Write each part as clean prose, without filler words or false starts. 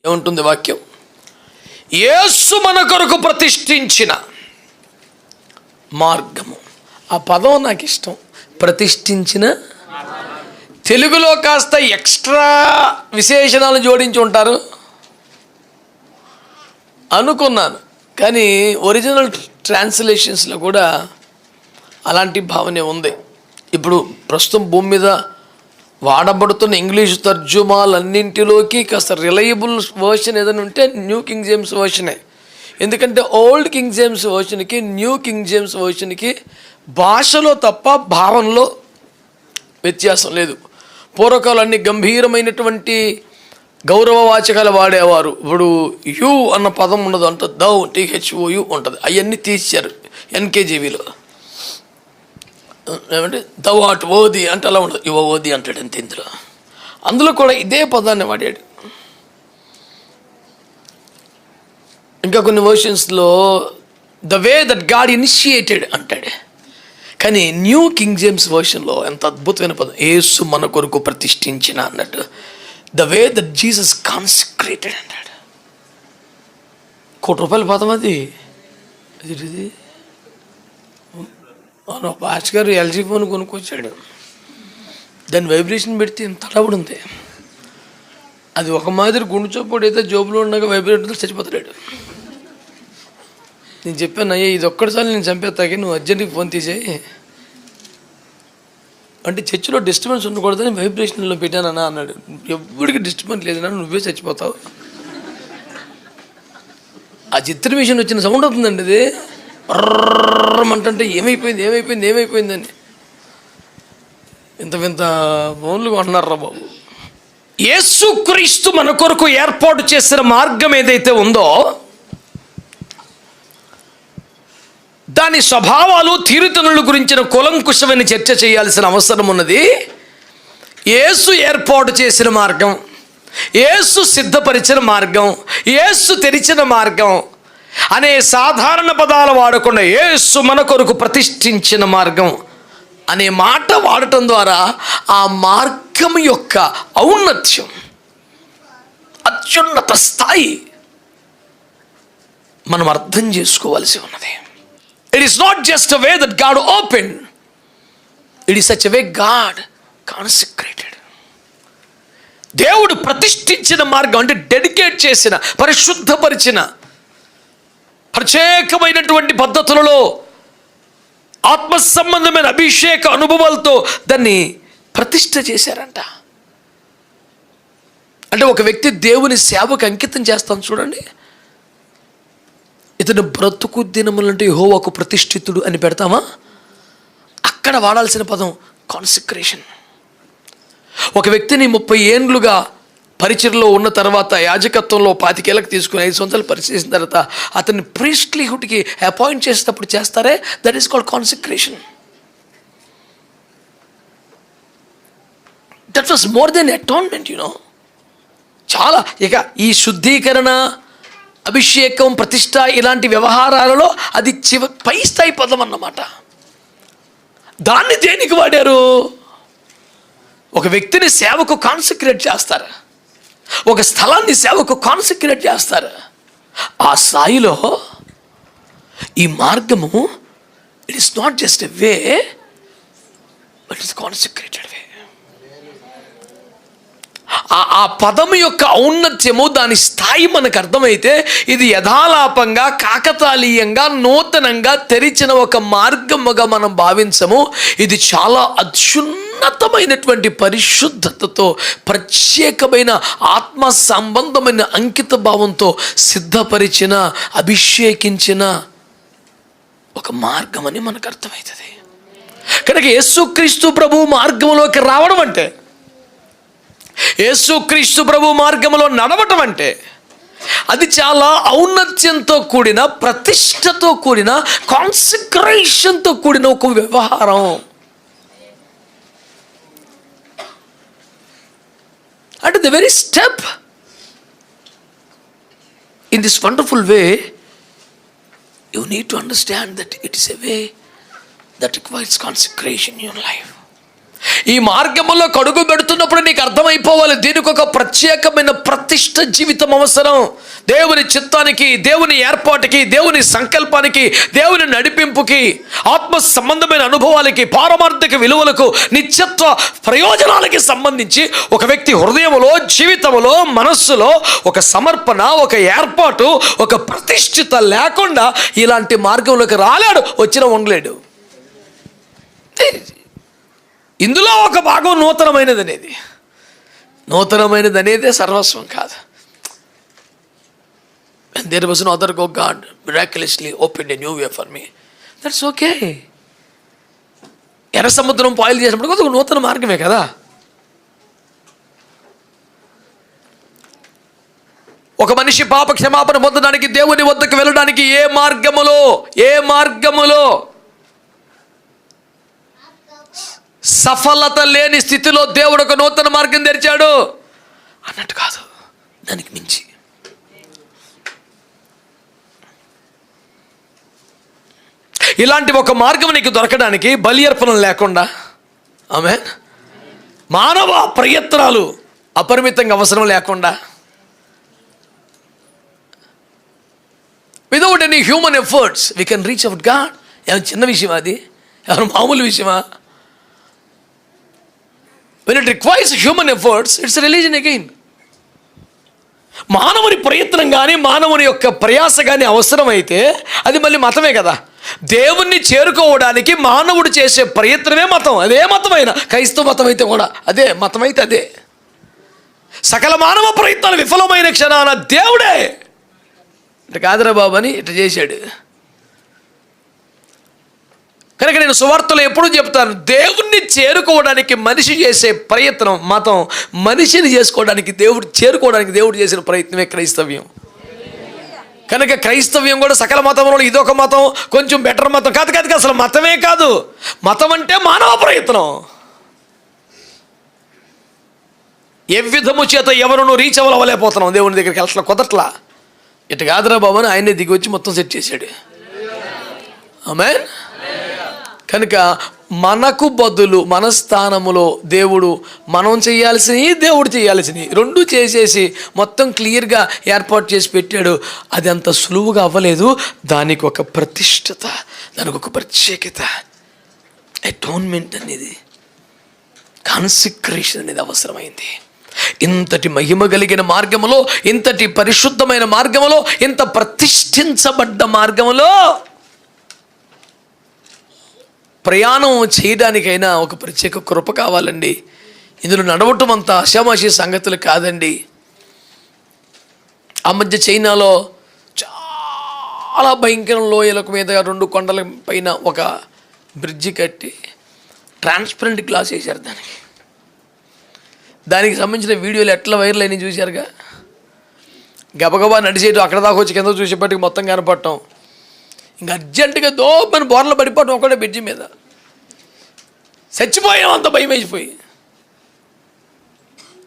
ఏముంటుంది వాక్యం? యేసు మన కొరకు ప్రతిష్ఠించిన మార్గము. ఆ పదం నాకు ఇష్టం, ప్రతిష్ఠించిన. తెలుగులో కాస్త ఎక్స్ట్రా విశేషణాలు జోడించి ఉంటారు అనుకున్నాను, కానీ ఒరిజినల్ ట్రాన్స్లేషన్స్లో కూడా అలాంటి భావనే ఉంది. ఇప్పుడు ప్రస్తుతం భూమి మీద వాడబడుతున్న ఇంగ్లీష్ తర్జుమాలన్నింటిలోకి కాస్త రిలయబుల్ వర్షన్ ఏదైనా ఉంటే న్యూ కింగ్ జేమ్స్ వర్షనే. ఎందుకంటే ఓల్డ్ కింగ్ జేమ్స్ వర్షన్కి న్యూ కింగ్ జేమ్స్ వర్షన్కి భాషలో తప్ప భావనలో వ్యత్యాసం లేదు. పూర్వకాలం అన్ని గంభీరమైనటువంటి గౌరవవాచకాలు వాడేవారు. ఇప్పుడు యు అన్న పదం ఉండదు, అంట దౌ THOU ఉంటుంది. అవన్నీ తీశారు NKJVలో. ఏమంటే దౌ అట్ ఓది అంటే అలా ఉండదు, యువ ఓది అంటాడు అంతే. అందులో కూడా ఇదే పదాన్ని వాడాడు. ఇంకా కొన్ని వర్షన్స్లో the way that God initiated అంటాడు. కానీ న్యూ కింగ్ జేమ్స్ వర్షన్లో ఎంత అద్భుతమైన పదం, యేసు మన కొరకు ప్రతిష్ఠించిన అన్నట్టు. The way that Jesus consecrated అంటాడు. ₹1 పదం అది. ఇది పాస్టర్ గారు LG ఫోన్ కొనుక్కొచ్చాడు, దాన్ని వైబ్రేషన్ పెడితే ఇంత అలవాడు ఉంది. అది ఒక మాదిరి గుండు చొప్పుడు అయితే జోబులో ఉండగా వైబ్రేటర్తో చచ్చిపోతాడు. నేను చెప్పాను, అయ్యా ఇది ఒక్కటిసారి నేను చంపేస్తాకి నువ్వు అర్జెంట్గా ఫోన్ తీసేయి అంటే, చర్చిలో డిస్టర్బెన్స్ ఉండకూడదని వైబ్రేషన్లో పెట్టానన్నా అన్నాడు. ఎవ్వడికి డిస్టర్బెన్స్ లేదన్నా, నువ్వే చచ్చిపోతావు. ఆ చిత్ర మిషన్ వచ్చిన సౌండ్ అవుతుందండి, అది అంటే ఏమైపోయిందని ఇంత వింత ఫోన్లు కొంటున్నారా బాబు. యేసుక్రీస్తు మన కొరకు ఏర్పాటు చేసిన మార్గం ఏదైతే ఉందో దాని స్వభావాలు తీరుతనుల గురించిన కులంకుశమైన చర్చ చేయాల్సిన అవసరం ఉన్నది. యేసు ఏర్పాటు చేసిన మార్గం, యేసు సిద్ధపరిచిన మార్గం, యేసు తెరిచిన మార్గం అనే సాధారణ పదాలు వాడకుండా యేసు మన కొరకు ప్రతిష్ఠించిన మార్గం అనే మాట వాడటం ద్వారా ఆ మార్గం యొక్క ఔన్నత్యం, అత్యున్నత స్థాయి మనం అర్థం చేసుకోవాల్సి ఉన్నది. It is not just a way that God opened. It is such a way God consecrated. దేవుడు ప్రతిష్ఠించిన మార్గం అంటే డెడికేట్ చేసిన, పరిశుద్ధపరిచిన, ప్రత్యేకమైనటువంటి పద్ధతులలో ఆత్మ సంబంధమైన అభిషేక అనుభవాలతో దాన్ని ప్రతిష్ఠ చేశారంట. అంటే ఒక వ్యక్తి దేవుని సేవకు అంకితం చేస్తాను చూడండి, ఇతను బ్రతుకు దినములంటే యెహోవాకు ప్రతిష్ఠితుడు అని పెడతామా, అక్కడ వాడాల్సిన పదం కాన్సక్రేషన్. ఒక వ్యక్తిని 30 ఏండ్లుగా పరిచర్లో ఉన్న తర్వాత యాజకత్వంలో 25 ఏళ్ళకి తీసుకుని 5 సంవత్సరాలు పరిచయం తర్వాత అతన్ని ప్రీస్ట్లీహుడ్కి అపాయింట్ చేసేటప్పుడు చేస్తారే, that is called consecration. That was more than atonement, చాలా. ఇక ఈ శుద్ధీకరణ, అభిషేకం, ప్రతిష్ట ఇలాంటి వ్యవహారాలలో అది పై స్థాయి పదం అన్నమాట. దాన్ని దేనికి వాడారు? ఒక వ్యక్తిని సేవకు కాన్సక్రేట్ చేస్తారు, ఒక స్థలాన్ని సేవకు కాన్సక్రేట్ చేస్తారు. ఆ స్థాయిలో ఈ మార్గము it is not just a way but it's consecrated way. ఆ పదము యొక్క ఔన్నత్యము, దాని స్థాయి మనకు అర్థమైతే ఇది యథాలాపంగా, కాకతాళీయంగా, నూతనంగా తెరిచిన ఒక మార్గముగా మనం భావించము. ఇది చాలా అత్యున్నతమైనటువంటి పరిశుద్ధతతో, ప్రత్యేకమైన ఆత్మ సంబంధమైన అంకిత భావంతో సిద్ధపరిచిన, అభిషేకించిన ఒక మార్గం అని మనకు అర్థమవుతుంది. కనుక యేసుక్రీస్తు ప్రభు మార్గంలోకి రావడం అంటే, యేసుక్రీస్తు ప్రభు మార్గంలో నడవటం అంటే అది చాలా ఔన్నత్యంతో కూడిన, ప్రతిష్టతో కూడిన, కాన్సక్రేషన్తో కూడిన ఒక వ్యవహారం. అంటే the very step in this wonderful way you need to understand that it is a way that requires consecration in your life. ఈ మార్గంలో కడుగు పెడుతున్నప్పుడు నీకు అర్థమైపోవాలి, దీనికి ఒక ప్రత్యేకమైన ప్రతిష్ట జీవితం అవసరం. దేవుని చిత్తానికి, దేవుని ఏర్పాటుకి, దేవుని సంకల్పానికి, దేవుని నడిపింపుకి, ఆత్మ సంబంధమైన అనుభవాలకి, పారమార్థిక విలువలకు, నిత్యత్వ ప్రయోజనాలకి సంబంధించి ఒక వ్యక్తి హృదయంలో, జీవితంలో, మనస్సులో ఒక సమర్పణ, ఒక ఏర్పాటు, ఒక ప్రతిష్ఠిత లేకుండా ఇలాంటి మార్గంలోకి రాలేడు, వచ్చిన ఉండలేడు. ఇందులో ఒక భాగం నూతనమైనది అనేది సర్వస్వం కాదు. And there was no other God miraculously opened a new way for me. That's okay. ఎర్ర సముద్రం పాయలు చేసినప్పుడు ఒక నూతన మార్గమే కదా. ఒక మనిషి పాప క్షమాపణ పొందడానికి, దేవుని వద్దకు వెళ్ళడానికి ఏ మార్గములో సఫలత లేని స్థితిలో దేవుడు ఒక నూతన మార్గం తెరిచాడు అన్నట్టు కాదు, దానికి మించి. ఇలాంటి ఒక మార్గం నీకు దొరకడానికి బలి అర్పణం లేకుండా, ఆమేన్, మానవ ప్రయత్నాలు అపరిమితంగా అవసరం లేకుండా, without any human efforts we can reach out God. ఏమైనా చిన్న విషయమా అది? ఏమైనా మామూలు విషయమా? When it requires human efforts, it's a religion again. మానవుని ప్రయత్నం కానీ, మానవుని యొక్క ప్రయాస కానీ అవసరమైతే అది మళ్ళీ మతమే కదా. దేవుణ్ణి చేరుకోవడానికి మానవుడు చేసే ప్రయత్నమే మతం. అదే మతమైనా, క్రైస్తవ మతం అయితే కూడా అదే మతం, అయితే అదే. సకల మానవ ప్రయత్నాలు విఫలమైన క్షణాన దేవుడే ఇటు కాదురా బాబు అని ఇటు చేశాడు. కనుక నేను సువార్తలో ఎప్పుడూ చెప్తాను, దేవుణ్ణి చేరుకోవడానికి మనిషి చేసే ప్రయత్నం మతం, మనిషిని చేరుకోవడానికి దేవుడు చేసిన ప్రయత్నమే క్రైస్తవ్యం. కనుక క్రైస్తవ్యం కూడా సకల మతంలో ఇదొక మతం, కొంచెం బెటర్ మతం కాదు. అసలు మతమే కాదు. మతం అంటే మానవ ప్రయత్నం. ఏ విధము చేత ఎవరును రీచ్ అవ్వలేకపోతున్నాం దేవుని దగ్గరికి అసలు కుదరట్లా. ఇటు కాదురా బాబు అని ఆయనే దిగి వచ్చి మొత్తం సెట్ చేశాడు. ఆమేన్. కనుక మనకు బదులు మన స్థానములో దేవుడు, మనం చేయాల్సినవి దేవుడు చేయాల్సినవి రెండు చేసేసి మొత్తం క్లియర్గా ఏర్పాటు చేసి పెట్టాడు. అది అంత సులువుగా అవ్వలేదు. దానికి ఒక ప్రతిష్టత, దానికి ఒక ప్రత్యేకత, అటోన్మెంట్ అనేది, కాన్సిక్రేషన్ అనేది అవసరమైంది. ఇంతటి మహిమ కలిగిన మార్గములో, ఇంతటి పరిశుద్ధమైన మార్గములో, ఇంత ప్రతిష్ఠించబడ్డ మార్గములో ప్రయాణం చేయడానికైనా ఒక ప్రత్యేక కృప కావాలండి. ఇందులో నడవటం అంత ఆషామాషి సంగతులు కాదండి. ఆ మధ్య చైనాలో చాలా భయంకర లోయలకు మీద 2 కొండల పైన ఒక బ్రిడ్జి కట్టి ట్రాన్స్పరెంట్ గ్లాస్ వేశారు. దానికి సంబంధించిన వీడియోలు ఎట్లా వైరల్ అయినాయి చూశారుగా. గబగబా నడిచేయటం, అక్కడ దాకా వచ్చి కింద చూసేపటికి మొత్తం కనపడటం, ఇంకా అర్జెంటుగా దోపని బోర్లు పడిపోవడం ఒకటే బ్రిడ్జి మీద. చచ్చిపోయాం, అంత భయం వేసిపోయి.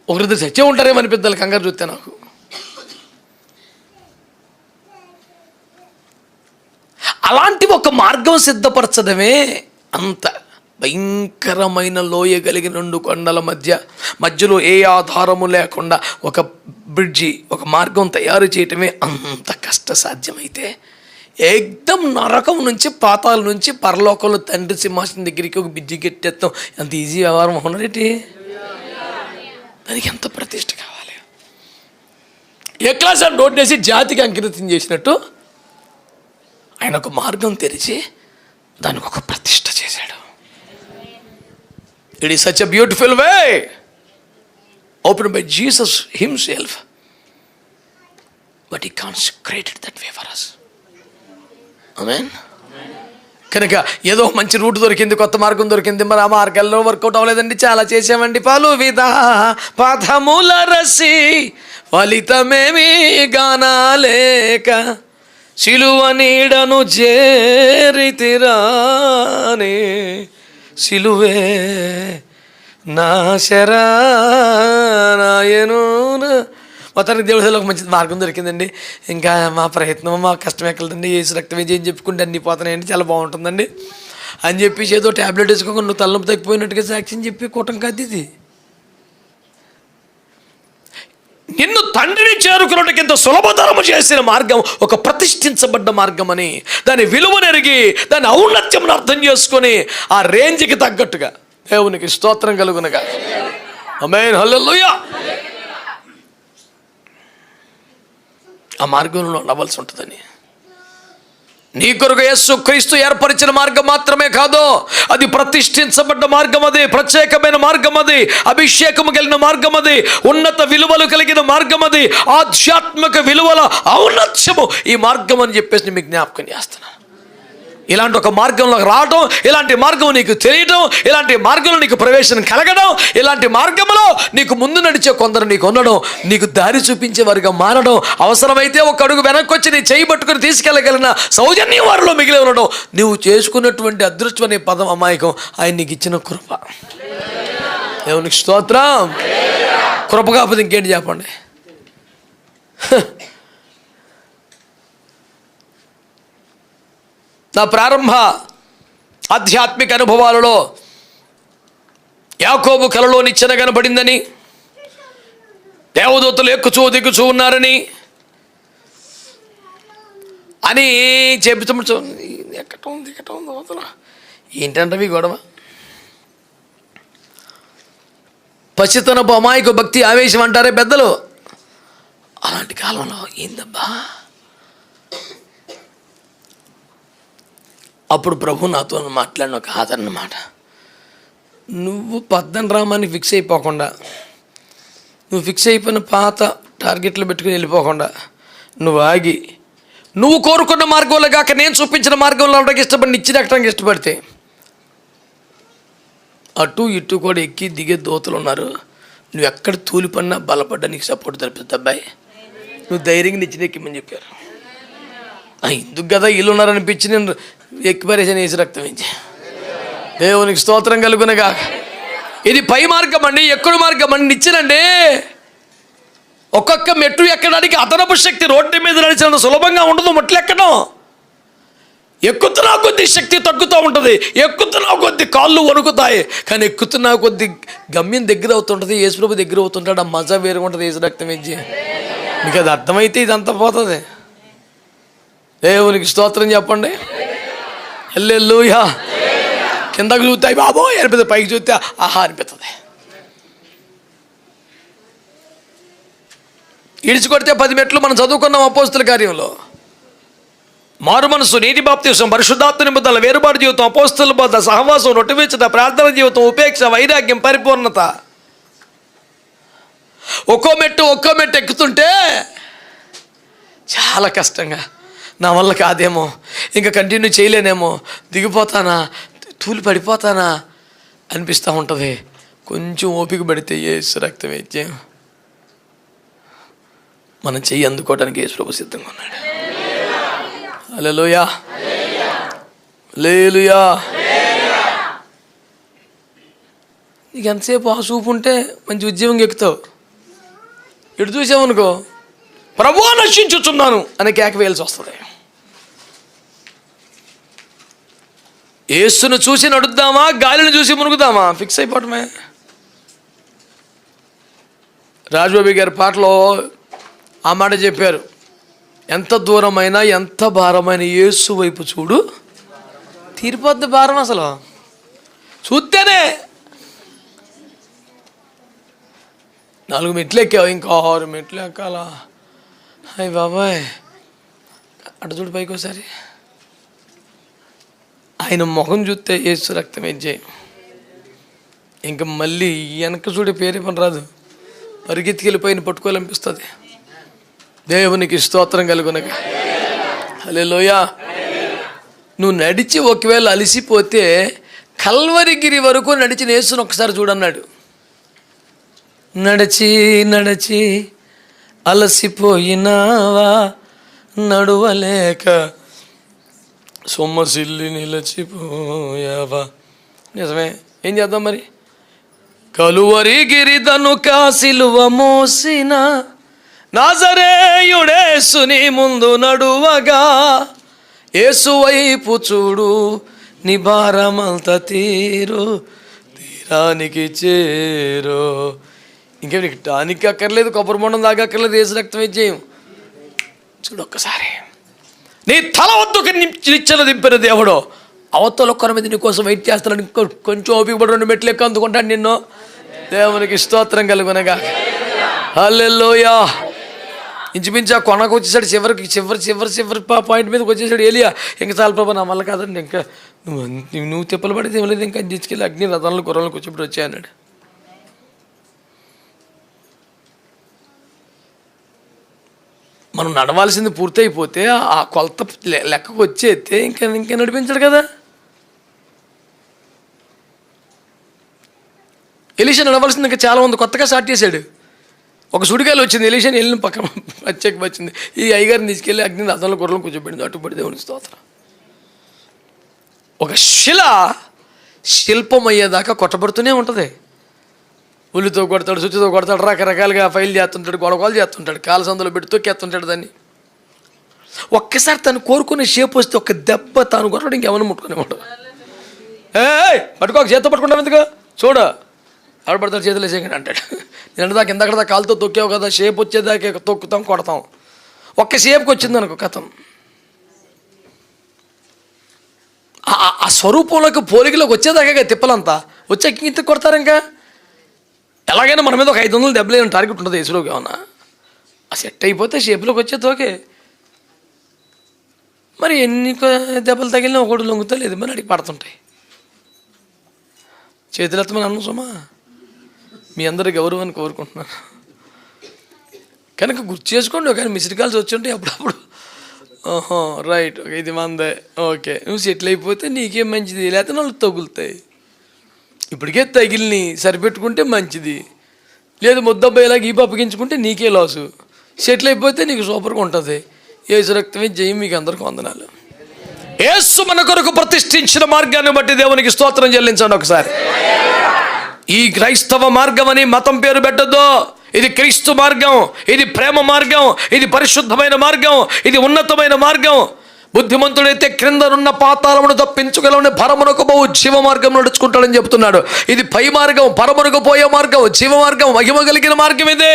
ఒకరిద్దరు చచ్చే ఉంటారేమని పెద్దలు కంగారు చూస్తే నాకు. అలాంటి ఒక మార్గం సిద్ధపరచడమే అంత భయంకరమైన లోయ కలిగిన 2 కొండల మధ్యలో ఏ ఆధారము లేకుండా ఒక బ్రిడ్జి, ఒక మార్గం తయారు చేయటమే అంత కష్టసాధ్యమైతే, ఏకదం నరకం నుంచి, పాతాల నుంచి పరలోకంలో తండ్రి సింహాసనం దగ్గరికి ఒక బ్రిడ్జి కట్టేస్తాం. ఎంత ఈజీ వ్యవహారం అవునరేటి? దానికి ఎంత ప్రతిష్ట కావాలి. ఏ క్లాస్ అని నోటేసి జాతికి అంకితం చేసినట్టు ఆయన ఒక మార్గం తెరిచి దానికి ఒక ప్రతిష్ట చేశాడు. It is such a beautiful way opened by Jesus himself, but he consecrated that way for us. Amen. కనుక ఏదో మంచి రూట్ దొరికింది, కొత్త మార్గం దొరికింది, మరి ఆ మార్గాల్లో వర్కౌట్ అవ్వలేదండి, చాలా చేసామండి, పలు విధ పథముల రసి ఫలితమేమి గానాలేక సిలువ నీడను చేరితిరానే, సిలువే నా శరణాయను. మొత్తానికి దేవుడిలో ఒక మంచి మార్గం దొరికిందండి. ఇంకా మా ప్రయత్నం, మా కష్టం ఎక్కడండి, యేసు రక్తమే చేయని చెప్పుకుంటే అన్నీ పోతున్నాయండి, చాలా బాగుంటుందండి. అని చెప్పి ఏదో ట్యాబ్లెట్ వేసుకోకుండా నువ్వు తలనొప్పి తగ్గిపోయినట్టుగా సాక్ష్యం చెప్పి కూటం కాదు ఇది. నిన్ను తండ్రిని చేరుకున్నట్టుకి ఇంత సులభతరము చేసిన మార్గం ఒక ప్రతిష్ఠించబడ్డ మార్గం అని, దాని విలువనెరిగి దాని ఔన్నత్యం అర్థం చేసుకొని ఆ రేంజ్కి తగ్గట్టుగా దేవునికి స్తోత్రం కలుగునగా. ఆమేన్, హల్లెలూయా. ఆ మార్గంలో నడవలసి ఉంటుందని. నీ కొరకు యేసుక్రీస్తు ఏర్పరిచిన మార్గం మాత్రమే కాదు, అది ప్రతిష్ఠించబడ్డ మార్గం, అది ప్రత్యేకమైన మార్గం, అది అభిషేకము కలిగిన మార్గం, అది ఉన్నత విలువలు కలిగిన మార్గం, అది ఆధ్యాత్మిక విలువల ఔన్నత్యము ఈ మార్గం అని చెప్పేసి మీకు జ్ఞాపకం చేస్తున్నాను. ఇలాంటి ఒక మార్గంలోకి రావడం, ఇలాంటి మార్గం నీకు తెలియడం, ఇలాంటి మార్గంలో నీకు ప్రవేశం కలగడం, ఇలాంటి మార్గంలో నీకు ముందు నడిచే కొందరు నీకు ఉండడం, నీకు దారి చూపించే వారిగా మారడం, అవసరమైతే ఒక అడుగు వెనక్కి వచ్చి నీ చేయి పట్టుకుని తీసుకెళ్ళగలిగిన సౌజన్యం వారిలో మిగిలి ఉండడం, నువ్వు చేసుకున్నటువంటి అదృష్టం అనే పదం అమాయకం ఆయన నీకు ఇచ్చిన కృప. దేవునికి స్తోత్రం. కృప కాకపోతే ఇంకేంటి చెప్పండి. నా ప్రారంభ ఆధ్యాత్మిక అనుభవాలలో యాకోబు కలలో నిచ్చెన కనబడిందని, దేవదూతలు ఎక్కుచూ దిగుచూ ఉన్నారని అని చెబుతూ ఎక్కటం ఉంది ఏంటంటే గొడవ. పసితనపు అమాయక భక్తి ఆవేశం అంటారే పెద్దలు. అలాంటి కాలంలో ఏందబ్బా. అప్పుడు ప్రభు నాతో మాట్లాడిన ఒక ఆదరణ మాట, నువ్వు పద్దనరామాన్ని ఫిక్స్ అయిపోకుండా, నువ్వు ఫిక్స్ అయిపోయిన పాత టార్గెట్లు పెట్టుకుని వెళ్ళిపోకుండా, నువ్వు ఆగి నువ్వు కోరుకున్న మార్గంలో కాక నేను చూపించిన మార్గంలో ఉండడానికి ఇష్టపడి నిచ్చెన ఎక్కడానికి ఇష్టపడితే, అటు ఇటు కూడా ఎక్కి దిగే దోతలు ఉన్నారు, నువ్వు ఎక్కడ తూలిపడినా బలపడ్డా నీకు సపోర్ట్ దొరుకుతుంది అబ్బాయి, నువ్వు ధైర్యంగా నిచ్చెన ఎక్కిమని చెప్పారు. ఎందుకు కదా ఇల్లు ఉన్నారనిపించి నేను ఎక్కిపరేషన్ వేసి రక్తం ఇచ్చి. దేవునికి స్తోత్రం కలుగునగా. ఇది పై మార్గం అండి, ఎక్కువ మార్గం అండి, నిచ్చెనండి. ఒక్కొక్క మెట్టు ఎక్కడానికి అదనపు శక్తి, రోడ్డు మీద నడిచినంత సులభంగా ఉండదు మెట్లు ఎక్కడం. ఎక్కుతున్నా కొద్ది శక్తి తగ్గుతూ ఉంటుంది, ఎక్కుతున్నా కొద్ది కాళ్ళు వణుకుతాయి, కానీ ఎక్కుతున్నా కొద్ది గమ్యం దగ్గర అవుతుంటుంది, యేసుప్రభు దగ్గర అవుతుంటాడు, ఆ మజా వేరుగా ఉంటుంది యేసు రక్తం ఇచ్చి. మీకు అది అర్థమైతే ఇదంతా పోతుంది. దేవునికి స్తోత్రం చెప్పండి. హల్లెలూయా. కిందకు చూస్తాయి బాబోయ్ అనిపిస్తుంది, పైకి చూస్తే ఆహా అనిపిస్తుంది. ఇడిచి కొడితే 10 మెట్లు మనం చదువుకున్నాం అపోస్తుల కార్యంలో. మారు మనసు, నీటి బాప్తిసం, పరిశుద్ధాత్మ నింపుదల, వేరుబాటు జీవితం, అపోస్తుల బోధ, సహవాసం, రొట్టెవిచ్చట, ప్రార్థన జీవితం, ఉపేక్ష, వైరాగ్యం, పరిపూర్ణత. ఒక్కో మెట్టు ఎక్కుతుంటే చాలా కష్టంగా, నా వల్ల కాదేమో, ఇంకా కంటిన్యూ చేయలేనేమో, దిగిపోతానా, తూలి పడిపోతానా అనిపిస్తూ ఉంటుంది. కొంచెం ఓపిక పడితే యేసు రక్తం ఇచ్చే మనం చెయ్యి అందుకోవడానికి యేసు ప్రభు సిద్ధంగా ఉన్నాడు. హల్లెలూయా, హల్లెలూయా. నీకు ఎంతసేపు ఆ చూపు ఉంటే మంచి ఉద్యోగం ఎక్కుతావు. ఇటు చూసామనుకో ప్రభువా నశించుచున్నాను అని కేక వేయాల్సి వస్తుంది. యేసును చూసి నడుద్దామా, గాలిని చూసి మునుగుదామా, ఫిక్స్ అయిపోవటమే. రాజబాబు గారి పాటలో ఆ మాట చెప్పారు, ఎంత దూరమైనా ఎంత భారమైన యేసు వైపు చూడు తీరిపోద్ది భారం. అసలు చూస్తేనే 4 మెట్లు ఎక్కావు, ఇంకా 6 మెట్లు ఎక్కాలా. అయ్య బాబాయ్, అటు చూడు పైకి ఒకసారి. ఆయన ముఖం చూస్తే యేసు రక్తం ఇచ్చేయి, ఇంకా మళ్ళీ వెనక చూడే పేరే పని రాదు, పరిగెత్తికెళ్ళిపోయిన పట్టుకోవాలనిపిస్తుంది. దేవునికి స్తోత్రం కలుగునగా. హల్లెలూయా. నువ్వు నడిచి ఒకవేళ అలసిపోతే కల్వరిగిరి వరకు నడిచిన యేసుని ఒకసారి చూడన్నాడు. నడిచి నడిచి అలసిపోయినావా, నడువలేక సొమ్మసిల్లి నిలచిపోయావా. నిజమే, ఏం చేద్దాం మరి. కలువరి గిరిదనుక సిలువ మోసిన నాజరేయుడేసుని ముందు నడువగా, యేసు వైపు చూడు నీ భారమంతా తీరానికి చేరు. ఇంకేం నీకు టానిక్ అక్కర్లేదు, కొబ్బరి బొండం తాగక్కర్లేదు, ఏసు రక్తం ఇచ్చేయం. చూడు ఒక్కసారి, నీ తల వద్దకు నిచ్చెన దింపిన దేవుడు అవతల ఒక్కరి మీద నీ కోసం వెయిట్ చేస్తాడు. కొంచెం ఓపిక పడి 2 మెట్లు ఎక్కువ అందుకుంటాడు నిన్ను. దేవునికి స్తోత్రం కలుగునగా. హల్లెలూయా. ఇంచుమించు ఆ కొనకు వచ్చేసాడు. చివరి పాయింట్ మీదకి వచ్చేసాడు ఏలియా. ఇంకా చాలా ప్రభా నా వల్ల కాదండి, ఇంకా నువ్వు తిప్పలు పడితే ఏం లేదు, ఇంకా తీసుకెళ్ళి అగ్ని రథాలను గుర్రాలను కూర్చోబెట్టి వచ్చాయన్నాడు. మనం నడవాల్సింది పూర్తయిపోతే ఆ కొలత లెక్కకు వచ్చేస్తే ఇంకా నడిపించాడు కదా. ఎలీషా నడవాల్సింది ఇంకా చాలా ఉంది, కొత్తగా స్టార్ట్ చేశాడు. ఒక సుడికాయలు వచ్చింది, ఎలీషాని వెళ్ళిన పక్కన ప్రత్యేక వచ్చింది. ఈ అయ్యగారిని తీసుకెళ్ళి అగ్ని రథంలో గుర్రలు కూర్చోబెట్టింది. అటుపడి దేవుని స్తోత్రం. ఒక శిల్పం అయ్యేదాకా కొట్టబడుతూనే ఉంటుంది. ఉల్లితో కొడతాడు, సుచ్చితో కొడతాడు, రకరకాలుగా ఫైల్ చేస్తుంటాడు, గొడవలు చేస్తుంటాడు, కాల సందులో పెట్టి తొక్కేస్తుంటాడు దాన్ని. ఒక్కసారి తను కోరుకునే షేప్ వస్తే ఒక దెబ్బ తాను కొట్టడం ఇంకేమైనా ముట్టుకునేవాడు. పట్టుకోక చేత్తో పట్టుకుంటాం ఎందుకు, చూడ ఆడపడతాడు, చేతులు వేసేయండి అంటాడు. నేను దాకా ఇందాక కాలుతో తొక్కావు కదా, షేప్ వచ్చేదాకా తొక్కుతాం, కొడతాం. ఒక్క షేప్కి వచ్చింది అనుకో కథం. ఆ స్వరూపంలోకి పోలికలోకి వచ్చేదాకా తిప్పలంతా వచ్చి ఇంత కొడతారు. ఇంకా ఎలాగైనా మన మీద ఒక 500 దెబ్బలు టార్గెట్ ఉంటుంది యేసులోకి. ఏమన్నా ఆ సెట్ అయిపోతే షేప్లోకి వచ్చేది ఓకే. మరి ఎన్ని దెబ్బలు తగిలినా ఒకటి లొంగుతా లేదు, మరి అడిగి పడుతుంటాయి. చేతులు ఎత్తమని అన్న సుమా, మీ అందరి గౌరవాన్ని కోరుకుంటున్నాను. కనుక గుర్తు చేసుకోండి. కానీ మిస్డ్ కాల్స్ వచ్చి ఉంటాయి అప్పుడప్పుడు. ఓహో రైట్, ఇది మందే, ఓకే. నువ్వు సెటిల్ అయిపోతే నీకేం మంచిది, లేకపోతే వాళ్ళు తగులుతాయి. ఇప్పటికే తగిలిని సరిపెట్టుకుంటే మంచిది, లేదు ముద్దబ్బాయిలాగా ఈ అప్పగించుకుంటే నీకే లాసు. సెటిల్ అయిపోతే నీకు సూపర్గా ఉంటుంది. యేసు రక్తమే జయం. మీకు అందరికీ వందనాలు. యేసు మన కొరకు ప్రతిష్ఠించిన మార్గాన్ని బట్టి దేవునికి స్తోత్రం చెల్లించండి ఒకసారి. ఈ క్రైస్తవ మార్గం అని మతం పేరు పెట్టద్దు. ఇది క్రీస్తు మార్గం, ఇది ప్రేమ మార్గం, ఇది పరిశుద్ధమైన మార్గం, ఇది ఉన్నతమైన మార్గం. బుద్ధిమంతుడైతే క్రిందనున్న పాతాళమును తప్పించగలని పరమునకు పోవు జీవ మార్గం నడుచుకుంటాడని చెప్తున్నాడు. ఇది పై మార్గం, పరమునకు పోయే మార్గం, జీవ మార్గం, మహిమ కలిగిన మార్గం. ఇది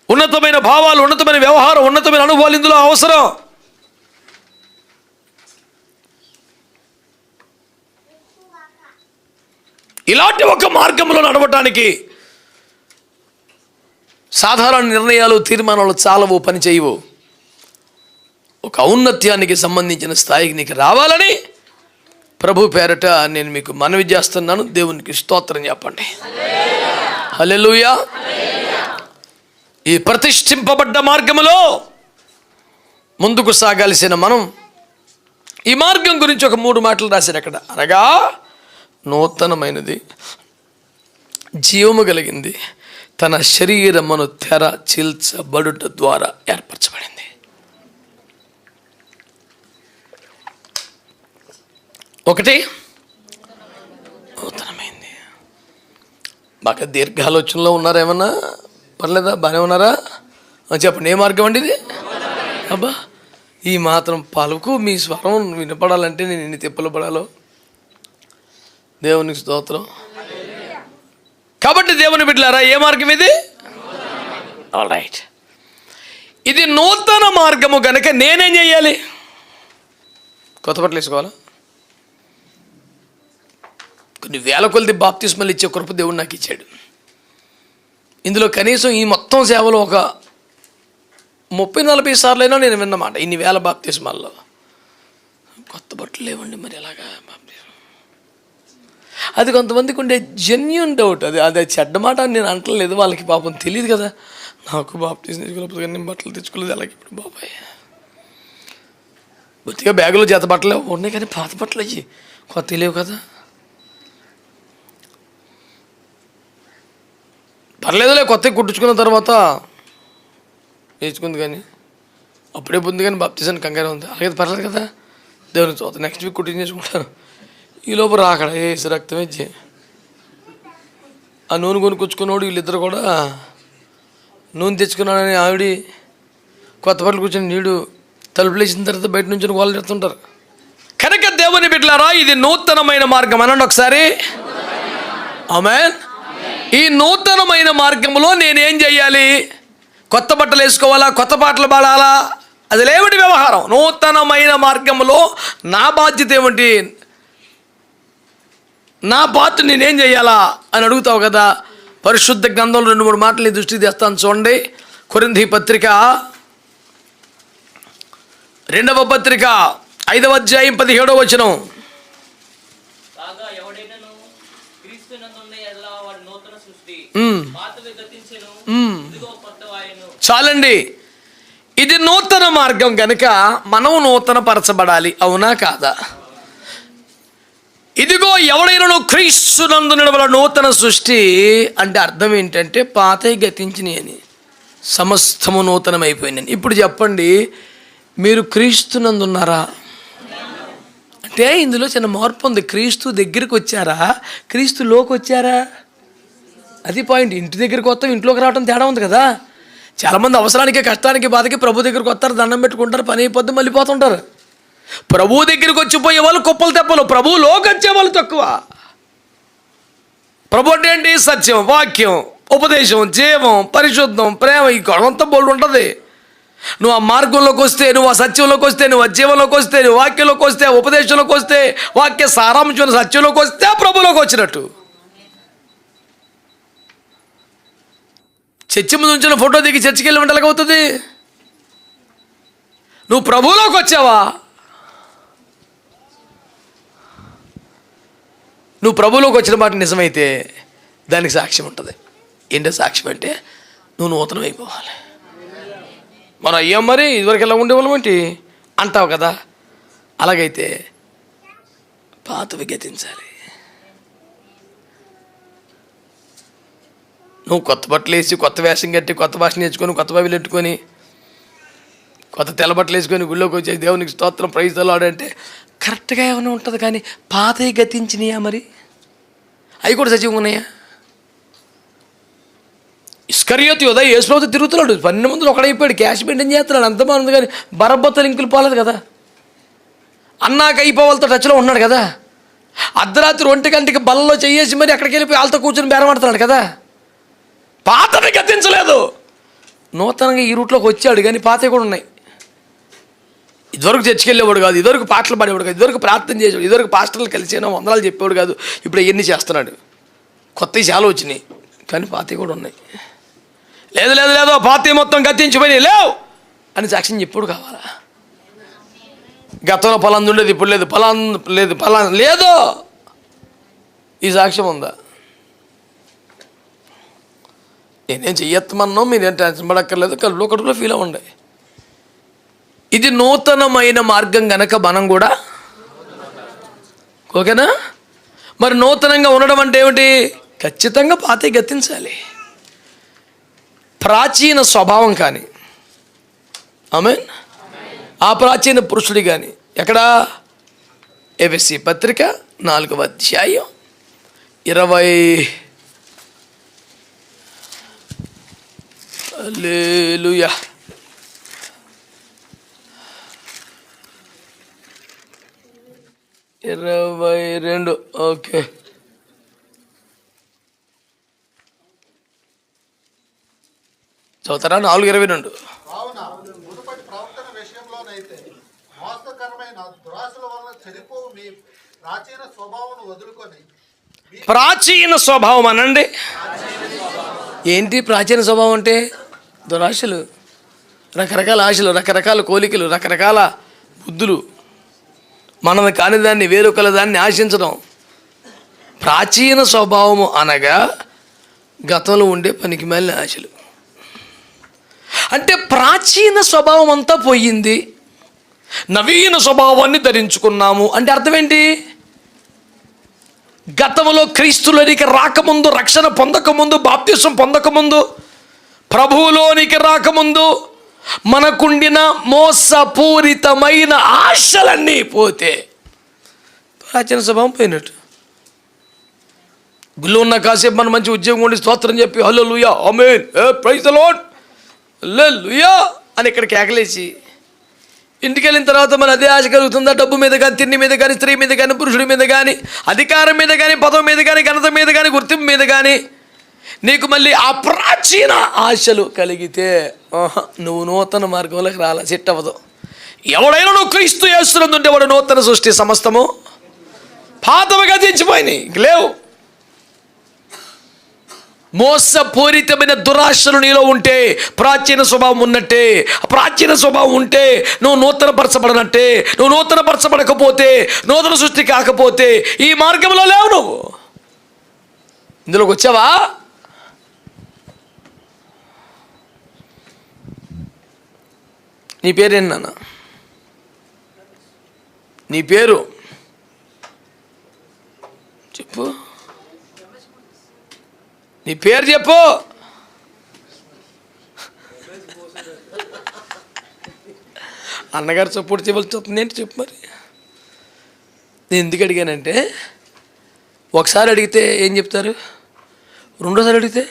ఉన్నతమైన భావాలు, ఉన్నతమైన వ్యవహారం, ఉన్నతమైన అనుభవాలు ఇందులో అవసరం. ఇలాంటి ఒక మార్గంలో నడవటానికి సాధారణ నిర్ణయాలు, తీర్మానాలు చాలవు, పని చేయవు. ఒక ఔన్నత్యానికి సంబంధించిన స్థాయికి నీకు రావాలని ప్రభు పేరట నేను మీకు మనవి చేస్తున్నాను. దేవునికి స్తోత్రం చెప్పండి. హల్లెలూయా. ఈ ప్రతిష్ఠింపబడ్డ మార్గములో ముందుకు సాగాల్సిన మనం ఈ మార్గం గురించి ఒక 3 మాటలు రాశారు అక్కడ. అనగా నూతనమైనది, జీవము కలిగింది, తన శరీరమును తెర చీల్చబడుట ద్వారా ఏర్పరచబడింది. ఒకటి నూతనమైంది. బాగా దీర్ఘాలోచనలో ఉన్నారా? ఏమన్నా పర్లేదా? బాగానే ఉన్నారా? చెప్పండి, ఏ మార్గం అండి ఇది? అబ్బా, ఈ మాత్రం పలుకు మీ స్వరం వినపడాలంటే నేను ఎన్ని తిప్పలు పడాలో. దేవునికి స్తోత్రం. కాబట్టి దేవుని బిడ్డలారా, ఏ మార్గం ఇది? ఆల్ రైట్, ఇది నూతన మార్గము కనుక నేనేం చెయ్యాలి? కొత్త బట్టలు వేసుకోవాలా? కొన్ని వేల కొలది బాప్తిస్మలు ఇచ్చే కృప దేవుడు నాకు ఇచ్చాడు. ఇందులో కనీసం ఈ మొత్తం సేవలో ఒక 30-40 సార్లైనా నేను విన్నమాట. ఇన్ని వేల బాప్తిస్మాల్లో కొత్త బట్టలు లేవండి, మరి ఎలాగా బాప్తిస్మం? అది కొంతమందికి ఉండే జెన్యూన్ డౌట్. అది చెడ్డ మాట అని నేను అంటలేదు, వాళ్ళకి పాపం తెలియదు కదా. నాకు బాప్తిస్మం తెచ్చుకోలేకపోతే నేను బట్టలు తెచ్చుకోలేదు, అలాగే ఇప్పుడు బాబాయ్ బొత్తిగా బ్యాగులో జత బట్టలు ఉన్నాయి, కానీ పాత బట్టలు అయ్యి కొత్త లేవు కదా. పర్లేదులే, కొత్తగా కుట్టించుకున్న తర్వాత వేసుకుంది, కానీ అప్పుడే పొంది, కానీ బాప్తిజానికి కంగారు ఉంది. అలాగే పర్లేదు కదా, దేవుని చోత నెక్స్ట్ వీక్ కుట్టించేసుకుంటాను. ఈ లోపు రాకడ వేసి రక్తం ఇచ్చి ఆ నూనె కొనుక్కొచ్చుకున్నాడు. వీళ్ళిద్దరు కూడా నూనె తెచ్చుకున్నాడని ఆవిడ కొత్త బట్టలు కూర్చొని నీడు తలుపులు వేసిన తర్వాత బయట నుంచి వాళ్ళు ఎడుతుంటారు. కనుక దేవుని బిడ్డలారా, ఇది నూతనమైన మార్గం అనండి ఒకసారి. ఆమేన్. ఈ నూతనమైన మార్గంలో నేనేం చెయ్యాలి? కొత్త బట్టలు వేసుకోవాలా? కొత్త పాటలు పాడాలా? అది లేవటి వ్యవహారం. నూతనమైన మార్గంలో నా బాధ్యత ఏమిటి? నా పాత్ర నేనేం చెయ్యాలా అని అడుగుతావు కదా. పరిశుద్ధ గ్రంథంలో 2-3 మాటలు నీ దృష్టికి తెస్తాను చూడండి. కొరింథీ పత్రిక 2వ పత్రిక 5వ అధ్యాయం 17వ వచనం. చాలండి. ఇది నూతన మార్గం కనుక మనం నూతన పరచబడాలి. అవునా కాదా? ఇదిగో ఎవడైనా క్రీస్తునందు నిలబడ నూతన సృష్టి అంటే అర్థం ఏంటంటే పాతవి గతించినాయి అని, సమస్తము నూతనమైపోయినాయి. ఇప్పుడు చెప్పండి, మీరు క్రీస్తునందు ఉన్నారా అంటే ఇందులో చిన్న మార్పు ఉంది. క్రీస్తు దగ్గరికి వచ్చారా, క్రీస్తులోకి వచ్చారా? అది పాయింట్. ఇంటి దగ్గరికి వస్తాం, ఇంట్లోకి రావడం తేడా ఉంది కదా. చాలామంది అవసరానికి, కష్టానికి, బాధకి ప్రభు దగ్గరికి వస్తారు, దండం పెట్టుకుంటారు, పని అయిపోద్ది, మళ్ళీ పోతుంటారు. ప్రభు దగ్గరికి వచ్చిపోయే వాళ్ళు కుప్పలు తెప్పలు, ప్రభువులోకి వచ్చే వాళ్ళు తక్కువ. ప్రభు అంటే ఏంటి? సత్యం, వాక్యం, ఉపదేశం, జీవం, పరిశుద్ధం, ప్రేమ, ఈ గొడవంతా బోల్డ్ ఉంటుంది. నువ్వు ఆ మార్గంలోకి వస్తే, నువ్వు ఆ సత్యంలోకి వస్తే, నువ్వు ఆ జీవంలోకి వస్తే, నువ్వు వాక్యంలోకి వస్తే, ఉపదేశంలోకి వస్తే, వాక్య సారాంశం సత్యంలోకి వస్తే ప్రభులోకి వచ్చినట్టు. చర్చి ముందు ఉంచిన ఫోటో దిగి చర్చికి వెళ్ళి ఎలాగవుతుంది? నువ్వు ప్రభువులోకి వచ్చావా? నువ్వు ప్రభువులోకి వచ్చిన మాట నిజమైతే దానికి సాక్ష్యం ఉంటుంది. ఏంటో సాక్ష్యం అంటే నువ్వు నూతనం అయిపోవాలి. మనం అయ్యాం మరి, ఇదివరకు ఎలా ఉండేవాళ్ళం ఏంటి అంటావు కదా. అలాగైతే పాతవి గతించాలి. నువ్వు కొత్త బట్టలు వేసి, కొత్త వేషం కట్టి, కొత్త భాష నేర్చుకొని, కొత్త బైబిల్ పెట్టుకొని, కొత్త తెల్ల బట్టలు వేసుకొని గుళ్ళోకి వచ్చే దేవునికి స్తోత్రం ప్రైజ్ ది లార్డ్ అంటే కరెక్ట్గా ఏమైనా ఉంటుంది. కానీ పాతవి గతించినాయా? మరి అవి కూడా సజీవంగా ఉన్నాయా? ఇస్కరియోతు యోధా యేసుప్రభుతో తిరుగుతున్నాడు, 12 మందిలో ఒకడైపోయాడు, క్యాష్ మెయింటైన్ చేస్తున్నాడు, అంత బాగుంది. కానీ బరబ్బతో లింకులు పోలేదు కదా. అన్నాక అయిపోవాళ్ళతో టచ్లో ఉన్నాడు కదా. అర్ధరాత్రి 1 గంటకి బల్లలో చేసి మరి అక్కడికి వెళ్ళిపోయి వాళ్ళతో కూర్చొని బేరమాడుతున్నాడు కదా. పాతవి గతించలేదు, నూతనంగా ఈ రూట్లోకి వచ్చాడు. కానీ పాతవి కూడా ఉన్నాయి. ఇదివరకు చర్చికి వెళ్ళేవాడు కాదు, ఇదివరకు పాటలు పాడేవాడు కాదు, ఇదివరకు ప్రార్థన చేసేవాడు, ఇదివరకు పాస్టర్లు కలిసేనో వందనాలు చెప్పేవాడు కాదు. ఇప్పుడు అవన్నీ చేస్తున్నాడు. కొత్తవి చాలా వచ్చినాయి, కానీ పాతవి కూడా ఉన్నాయి. లేదు లేదు లేదు పాతవి మొత్తం గతించిపోయినాయి లేవు అని సాక్ష్యం చెప్పాడు కావాలా? గతంలో పలాంది ఉండేది, ఇప్పుడు లేదు, పలాంది లేదు. ఈ సాక్ష్యం ఉందా? నేనేం చెయ్యత్తమన్నా, మీరేం టెన్షన్ పడక్కర్లేదు, కడుపులో ఫీల్ అవ్వండి. ఇది నూతనమైన మార్గం గనక మనం కూడా ఓకేనా? మరి నూతనంగా ఉండడం అంటే ఏమిటి? ఖచ్చితంగా పాతవి గతించాలి. ప్రాచీన స్వభావం కానీ, ఆమేన్, ఆ ప్రాచీన పురుషుడి కానీ ఎక్కడ? ఎఫెసీ పత్రిక 4వ అధ్యాయం 20. హల్లెలూయా. 22. ఓకే, చదువుతారా? 4:22. ప్రాచీన స్వభావం అనండి. ఏంటి ప్రాచీన స్వభావం అంటే? దురాశలు, రకరకాల ఆశలు, రకరకాల కోలికలు, రకరకాల బుద్ధులు, మనది కాని దాన్ని వేరొకల దాన్ని ఆశించడం. ప్రాచీన స్వభావము అనగా గతంలో ఉండే పనికి మాలిన ఆశలు. అంటే ప్రాచీన స్వభావం అంతా పోయింది, నవీన స్వభావాన్ని ధరించుకున్నాము అంటే అర్థం ఏంటి? గతంలో క్రీస్తులోనికి రాకముందు, రక్షణ పొందకముందు, బాప్తిసం పొందకముందు, ప్రభువులోనికి రాకముందు మనకుండిన మోసపూరితమైన ఆశలన్నీ పోతే ప్రాచీన స్వభావం పోయినట్టు. గుళ్ళు ఉన్న కాసేపు మనం మంచి ఉద్యోగం ఉండి స్తోత్రం చెప్పి హల్లెలూయా ఆమేన్ ప్రైజ్ ది లార్డ్ హల్లెలూయా అని ఇక్కడ కేకలేసి ఇంటికి వెళ్ళిన తర్వాత మన అదే ఆశ కలుగుతుందా? డబ్బు మీద కానీ, తిండి మీద కానీ, స్త్రీ మీద కానీ, పురుషుడి మీద కానీ, అధికారం మీద కానీ, పదవి మీద కానీ, ఘనత మీద కానీ, గుర్తింపు మీద కానీ నీకు మళ్ళీ ఆ ప్రాచీన ఆశలు కలిగితే నువ్వు నూతన మార్గంలోకి రాలా, సెట్ అవ్వదు. ఎవడైనా నువ్వు క్రీస్తు యేసునందుంటే వాడు నూతన సృష్టి, సమస్తము పాతవి గతించిపోయినాయి, లేవు. మోసపూరితమైన దురాశలు నీలో ఉంటే ప్రాచీన స్వభావం ఉన్నట్టే. ప్రాచీన స్వభావం ఉంటే నువ్వు నూతన పరచబడనట్టే. నువ్వు నూతన పరచబడకపోతే, నూతన సృష్టి కాకపోతే ఈ మార్గంలో లేవు. నువ్వు ఇందులోకి వచ్చావా? నీ పేరేంటి నాన్న? నీ పేరు చెప్పు. నీ పేరు చెప్పు. అన్నగారు సపోర్ట్ చేయవలసి వస్తుంది ఏంటి చెప్పు. మరి నేను ఎందుకు అడిగానంటే, ఒకసారి అడిగితే ఏం చెప్తారు, రెండోసారి అడిగితే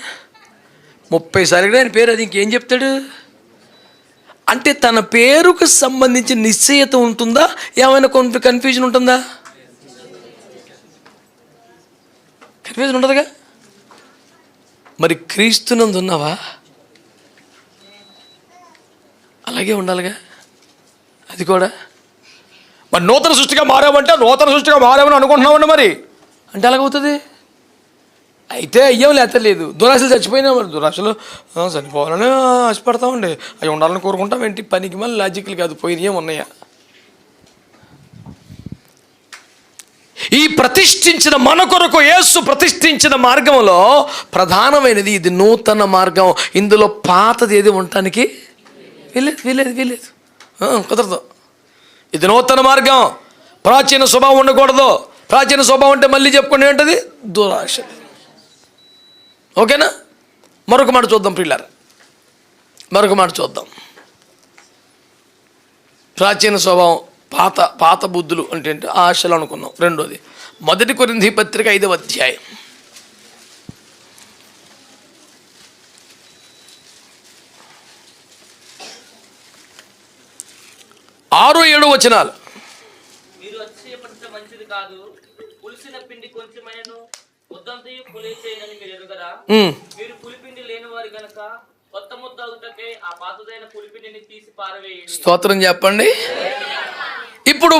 30 సార్లు అడిగితే ఆయన పేరు అది ఇంకేం చెప్తాడు? అంటే తన పేరుకు సంబంధించిన నిశ్చయత ఉంటుందా, ఏమైనా కన్ఫ్యూజన్ ఉంటుందా? కన్ఫ్యూజన్ ఉండదుగా. మరి క్రీస్తునందు ఉన్నావా? అలాగే ఉండాలిగా. అది కూడా మరి నూతన సృష్టిగా మారామంటే నూతన సృష్టిగా మారామని అనుకుంటున్నామండి. మరి అంటే అలాగవుతుంది. అయితే అయ్యాం, లేత లేదు. దురాశలు చచ్చిపోయినా, మరి దురాశలు చనిపోవాలని ఆశపడతామండి. అవి ఉండాలని కోరుకుంటాం. ఏంటి పనికి మళ్ళీ లాజిక్లు కాదు, పోయినాయే ఉన్నాయా? ఈ ప్రతిష్ఠించిన మన కొరకు యేసు ప్రతిష్ఠించిన మార్గంలో ప్రధానమైనది ఇది నూతన మార్గం. ఇందులో పాతది ఏది ఉండటానికి వీలేదు, కుదరదు. ఇది నూతన మార్గం. ప్రాచీన స్వభావం ఉండకూడదు. ప్రాచీన స్వభావం అంటే మళ్ళీ చెప్పుకునే ఏంటది? దురాశ. ఓకేనా? మరొక మాట చూద్దాం ప్రియులారా, మరొక మాట చూద్దాం. ప్రాచీన స్వభావం, పాత బుద్ధులు అంటే ఆశలు అనుకున్నాం. రెండోది 1 కొరింథీ పత్రిక 5వ అధ్యాయం 6-7 వచనాలు. మీరు అతిశయపడటం మంచిది కాదు. పులిసిన పిండి కొంచెమైనను ముద్దంతయు పులిచేయనని మీరు ఎరుగరా? మీరు పులిపిండి లేని వారు గనక కొత్త ముద్ద అవుటకే ఆ పాతదైన పులిపిండిని తీసి పారవేయండి. స్తోత్రం చెప్పండి. ఇప్పుడు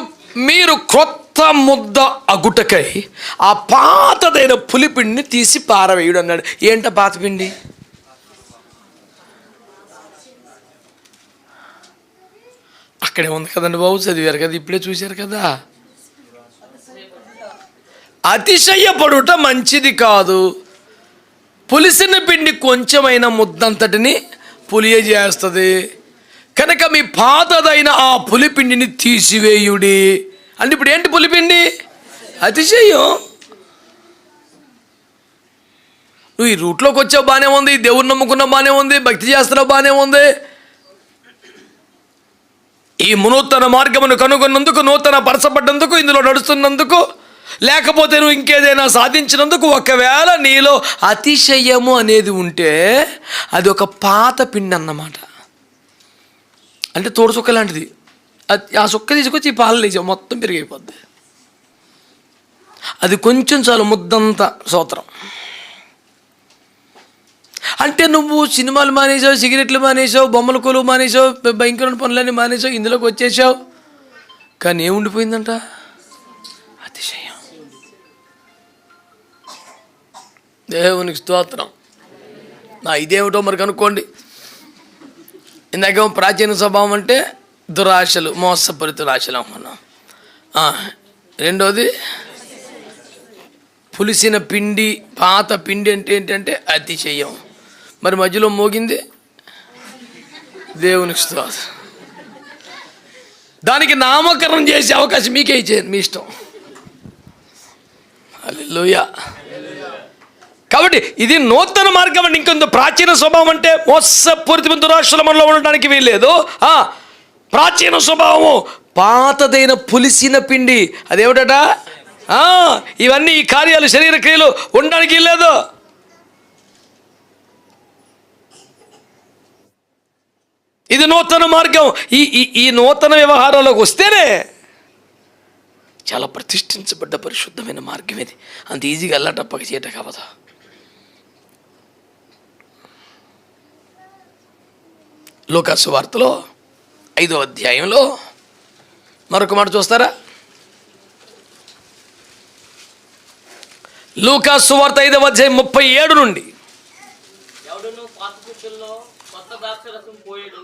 మీరు క్రొత్త ముద్ద అగుటకై ఆ పాతదైన పులిపిండిని తీసి పారవేయుడు అన్నాడు. ఏంట పాత పిండి? అక్కడే ఉంది కదండి బాబు, చదివారు కదా, ఇప్పుడే చూశారు కదా. అతిశయపడుట మంచిది కాదు. పులిసిన పిండి కొంచెమైన ముద్దంతటిని పులియజేస్తుంది కనుక మీ పాతదైన ఆ పులిపిండిని తీసివేయుడి. అంటే ఇప్పుడు ఏంటి పులిపిండి? అతిశయం. నువ్వు ఈ రూట్లోకి వచ్చావు, బాగానే ఉంది. దేవుని నమ్ముకున్నావు, బాగానే ఉంది. భక్తి చేస్తున్నావు, బాగానే ఉంది. ఈ నూతన మార్గమును కనుగొన్నందుకు, నూతన పరచబడ్డందుకు, ఇందులో నడుస్తున్నందుకు, లేకపోతే నువ్వు ఇంకేదైనా సాధించినందుకు, ఒకవేళ నీలో అతిశయము అనేది ఉంటే అది ఒక పాత పిండి అన్నమాట. అంటే తోడు చుక్క లాంటిది. ఆ చుక్క తీసుకొచ్చి ఈ పాలు లేచావు, మొత్తం పెరిగైపోద్ది. అది కొంచెం చాలు ముద్దంతా. స్తోత్రం. అంటే నువ్వు సినిమాలు మానేసావు, సిగరెట్లు మానేసావు, బొమ్మల కొలువు మానేసావు, భయంకరమైన పనులన్నీ మానేసావు, ఇందులోకి వచ్చేసావు. కానీ ఏముండిపోయిందంట? అతిశయం. దేవునికి స్తోత్రం. ఇదేమిటో మరి కనుక్కోండి. ఇందాకేమో ప్రాచీన స్వభావం అంటే దురాశలు, మోసపరిత ఆశలు అనుకున్నాం. రెండోది పులిసిన పిండి, పాత పిండి అంటే ఏంటంటే అతిశయం. మరి మధ్యలో మోగింది దేవునికి స్తోత్రం. దానికి నామకరణం చేసే అవకాశం మీకే ఇచ్చేది, మీ ఇష్టం. హల్లెలూయా. కాబట్టి ఇది నూతన మార్గం అండి. ఇంకొంత ప్రాచీన స్వభావం అంటే మోసపూరితమైన దురాశల మనలో ఉండడానికి వీల్లేదు. ప్రాచీన స్వభావము పాతదైన పులిసిన పిండి, అదేమిటట? ఇవన్నీ ఈ కార్యాలు, శరీర క్రియలు ఉండడానికి లేదు. ఇది నూతన మార్గం. ఈ నూతన వ్యవహారాలకు వస్తేనే చాలా ప్రతిష్ఠించబడ్డ పరిశుద్ధమైన మార్గం ఇది. అంత ఈజీగా అల్లాటప్పక చేయట కావదా. లూకాసు వార్తలో 5వ అధ్యాయంలో మరొక మాట చూస్తారా? లూకాసు వార్త 5వ అధ్యాయం 37 నుండి. ఎవడును పాత తిత్తుల్లో కొత్త ద్రాక్షరసం పోయడు,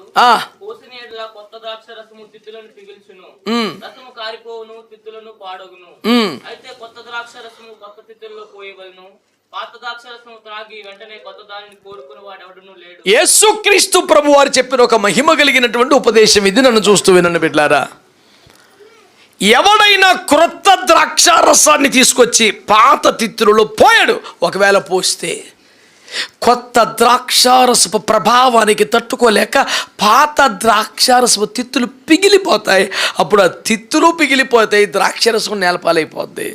పోసిన ఎడల కొత్త ద్రాక్షరసము తిత్తులను పిగిల్చును, రసము కారిపోవును, తిత్తులను పాడగును. అయితే కొత్త ద్రాక్షరసము కొత్త తిత్తుల్లో పోయవలను, పాత ద్రాక్షరసము త్రాగి వెంటనే కొత్త దానిని కోరుకుని వాడు ఎవడును లేడు. యేసుక్రీస్తు ప్రభు వారు చెప్పిన ఒక మహిమ కలిగినటువంటి ఉపదేశం ఇది. నన్ను చూస్తూ వినండి బిడ్డలారా. ఎవడైనా క్రొత్త ద్రాక్షారసాన్ని తీసుకొచ్చి పాత తిత్తులలో పోయాడు, ఒకవేళ పోస్తే కొత్త ద్రాక్షారసపు ప్రభావానికి తట్టుకోలేక పాత ద్రాక్షారసపు తిత్తులు పిగిలిపోతాయి. అప్పుడు ఆ తిత్తులు పిగిలిపోతాయి, ద్రాక్షారసం నేలపాలైపోద్ది.